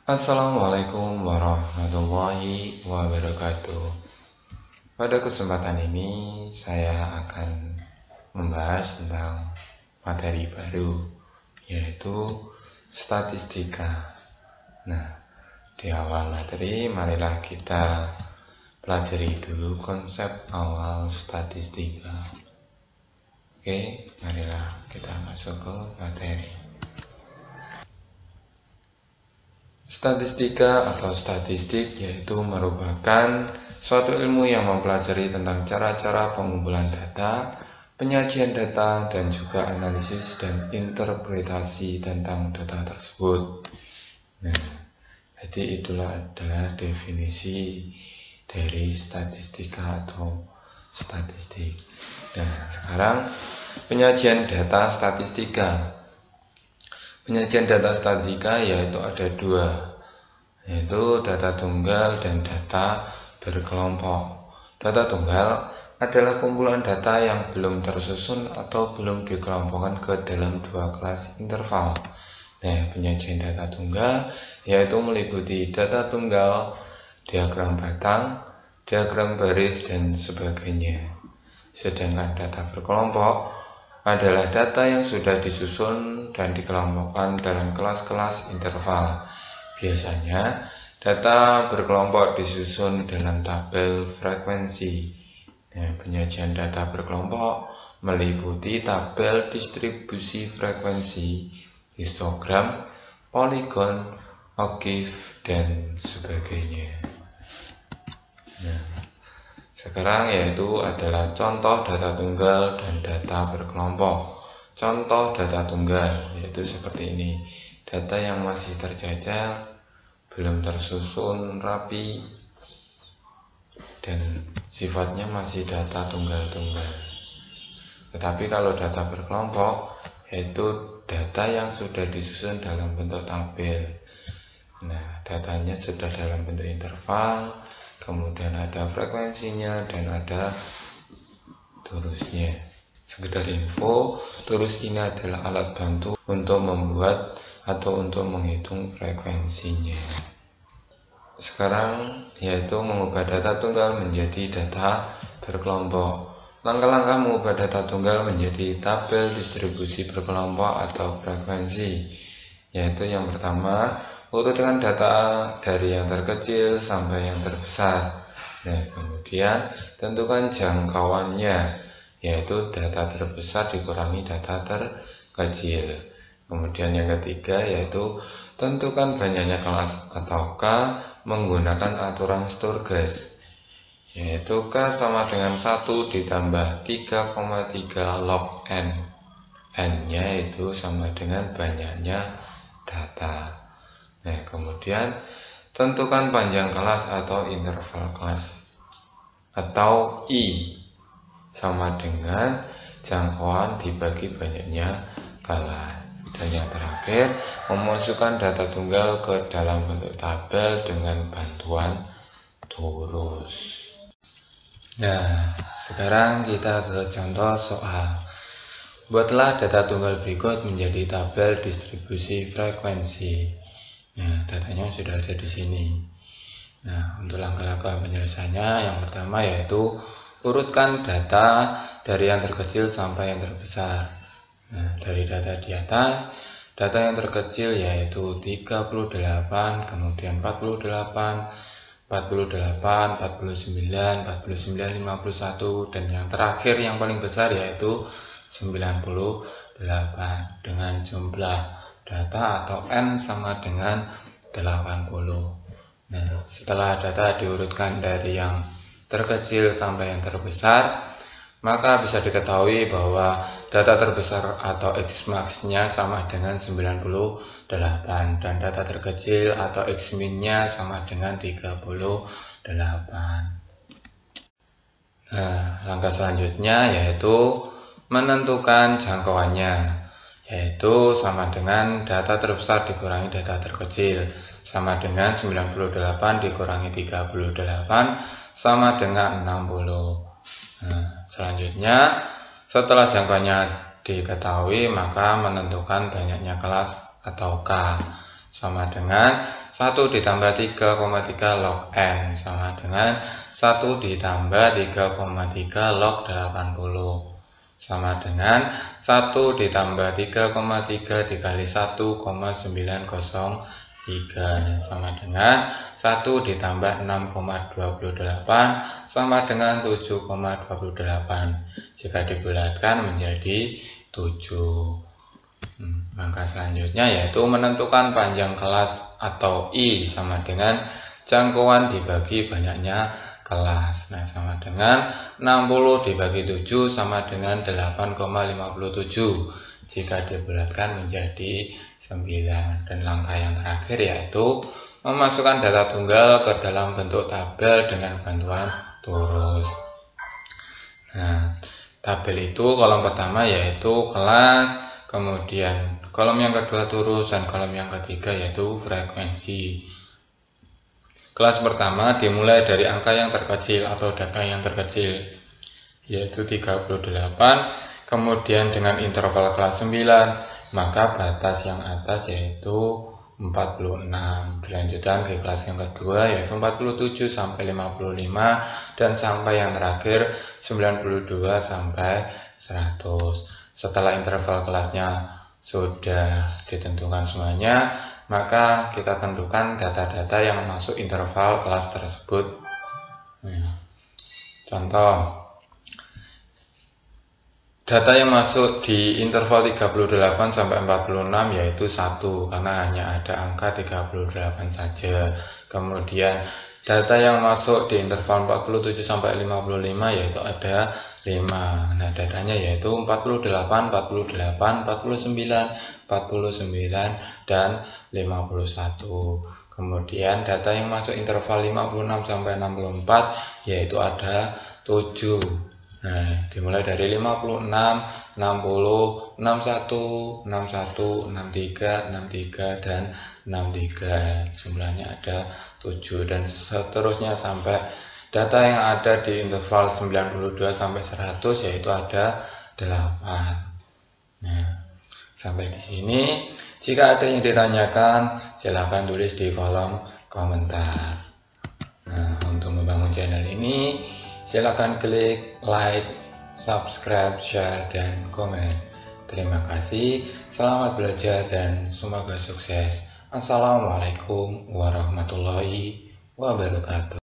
Assalamualaikum warahmatullahi wabarakatuh. Pada kesempatan ini saya akan membahas tentang materi baru, yaitu statistika. Nah, di awal materi marilah kita pelajari dulu konsep awal statistika. Oke, marilah kita masuk ke materi. Statistika atau statistik yaitu merupakan suatu ilmu yang mempelajari tentang cara-cara pengumpulan data, penyajian data, dan juga analisis dan interpretasi tentang data tersebut. Nah, jadi itulah adalah definisi dari statistika atau statistik. Nah, sekarang penyajian data statistika. Penyajian data statistika yaitu ada dua, yaitu data tunggal dan data berkelompok. Data tunggal adalah kumpulan data yang belum tersusun atau belum dikelompokkan ke dalam dua kelas interval. Nah, penyajian data tunggal yaitu meliputi data tunggal, diagram batang, diagram baris, dan sebagainya. Sedangkan data berkelompok adalah data yang sudah disusun dan dikelompokkan dalam kelas-kelas interval. Biasanya, data berkelompok disusun dalam tabel frekuensi. Nah, penyajian data berkelompok meliputi tabel distribusi frekuensi, histogram, poligon, octave, dan sebagainya. Nah, sekarang yaitu adalah contoh data tunggal dan data berkelompok. Contoh data tunggal yaitu seperti ini. Data yang masih terjajal, belum tersusun rapi, dan sifatnya masih data tunggal-tunggal. Tetapi kalau data berkelompok yaitu data yang sudah disusun dalam bentuk tabel. Nah, datanya sudah dalam bentuk interval, kemudian ada frekuensinya dan ada torusnya. Sekedar info, torus ini adalah alat bantu untuk membuat atau untuk menghitung frekuensinya. Sekarang yaitu mengubah data tunggal menjadi data berkelompok. Langkah-langkah mengubah data tunggal menjadi tabel distribusi berkelompok atau frekuensi, yaitu yang pertama, urutkan data dari yang terkecil sampai yang terbesar. Nah, kemudian tentukan jangkauannya, yaitu data terbesar dikurangi data terkecil. Kemudian yang ketiga yaitu tentukan banyaknya kelas atau K menggunakan aturan Sturges, yaitu K sama dengan 1 ditambah 3,3 log N. N-nya itu sama dengan banyaknya data. Nah, kemudian tentukan panjang kelas atau interval kelas, atau I sama dengan jangkauan dibagi banyaknya kelas. Dan yang terakhir, memasukkan data tunggal ke dalam bentuk tabel dengan bantuan torus. Nah, sekarang kita ke contoh soal. Buatlah data tunggal berikut menjadi tabel distribusi frekuensi. Nah, datanya sudah ada di sini. Nah, untuk langkah-langkah penyelesaiannya, yang pertama yaitu urutkan data dari yang terkecil sampai yang terbesar. Nah, dari data di atas, data yang terkecil yaitu 38, kemudian 48, 48, 49, 49, 51, dan yang terakhir yang paling besar yaitu 98 dengan jumlah data atau N sama dengan 80. Nah, setelah data diurutkan dari yang terkecil sampai yang terbesar, maka bisa diketahui bahwa data terbesar atau X-max-nya sama dengan 98 dan data terkecil atau X-min-nya sama dengan 38. Nah, langkah selanjutnya yaitu menentukan jangkauannya, yaitu sama dengan data terbesar dikurangi data terkecil, sama dengan 98 dikurangi 38 sama dengan 60. Nah, selanjutnya setelah jangkauannya diketahui, maka menentukan banyaknya kelas atau K sama dengan 1 ditambah 3,3 log N sama dengan 1 ditambah 3,3 log 80 sama dengan 1 ditambah 3,3 dikali 1,903 sama dengan 1 ditambah 6,28 sama dengan 7,28. Jika dibulatkan menjadi 7. Langkah selanjutnya yaitu menentukan panjang kelas atau I sama dengan jangkauan dibagi banyaknya kelas. Nah, sama dengan 60 dibagi 7 sama dengan 8,57. Jika dibulatkan menjadi 9. Dan langkah yang terakhir yaitu memasukkan data tunggal ke dalam bentuk tabel dengan bantuan turus. Nah, tabel itu kolom pertama yaitu kelas, kemudian kolom yang kedua turus, dan kolom yang ketiga yaitu frekuensi. Kelas pertama dimulai dari angka yang terkecil atau data yang terkecil yaitu 38, kemudian dengan interval kelas 9, maka batas yang atas yaitu 46. Dilanjutkan ke kelas yang kedua yaitu 47 sampai 55, dan sampai yang terakhir 92 sampai 100. Setelah interval kelasnya sudah ditentukan semuanya, maka kita tentukan data-data yang masuk interval kelas tersebut. Contoh, data yang masuk di interval 38 sampai 46 yaitu 1, karena hanya ada angka 38 saja. Kemudian data yang masuk di interval 47 sampai 55 yaitu ada 5. Nah, datanya yaitu 48, 48, 49, 49, dan 51. Kemudian data yang masuk interval 56 sampai 64 yaitu ada 7. Nah, dimulai dari 56, 60, 61, 61, 63, 63, dan 63. Jumlahnya ada 7 dan seterusnya sampai data yang ada di interval 92 sampai 100 yaitu ada 8. Nah, sampai di sini. Jika ada yang ditanyakan, silahkan tulis di kolom komentar. Nah, untuk membangun channel ini, silahkan klik like, subscribe, share, dan komen. Terima kasih, selamat belajar, dan semoga sukses. Assalamualaikum warahmatullahi wabarakatuh.